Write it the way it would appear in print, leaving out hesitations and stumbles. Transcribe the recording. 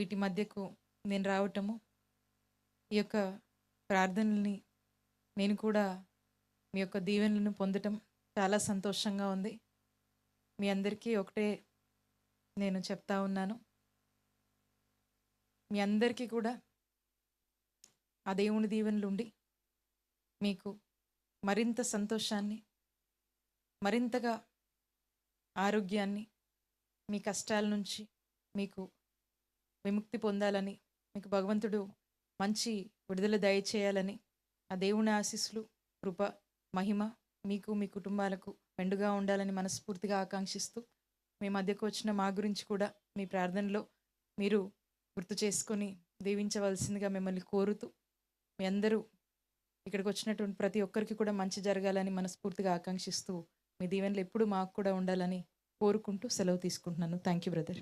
వీటి మధ్యకు నేను రావటము, ఈ యొక్క ప్రార్థనల్ని నేను కూడా మీ యొక్క దీవెనలను పొందటం చాలా సంతోషంగా ఉంది. మీ అందరికీ ఒకటే నేను చెప్తా ఉన్నాను, మీ అందరికీ కూడా ఆ దేవుని దీవెనలు ఉండి మీకు మరింత సంతోషాన్ని, మరింతగా ఆరోగ్యాన్ని, మీ కష్టాల నుంచి మీకు విముక్తి పొందాలని, మీకు భగవంతుడు మంచి విడుదల దయచేయాలని, ఆ దేవుని ఆశీస్సులు, కృప, మహిమ మీకు మీ కుటుంబాలకు మెండుగా ఉండాలని మనస్ఫూర్తిగా ఆకాంక్షిస్తూ, మీ మధ్యకు వచ్చిన మా గురించి కూడా మీ ప్రార్థనలో మీరు గుర్తు చేసుకొని దీవించవలసిందిగా మిమ్మల్ని కోరుతూ, మీ అందరూ ఇక్కడికి వచ్చినటువంటి ప్రతి ఒక్కరికి కూడా మంచి జరగాలని మనస్ఫూర్తిగా ఆకాంక్షిస్తూ, మీ దీవెనలు ఎప్పుడు మాకు కూడా ఉండాలని కోరుకుంటూ సెలవు తీసుకుంటున్నాను. Thank you brother.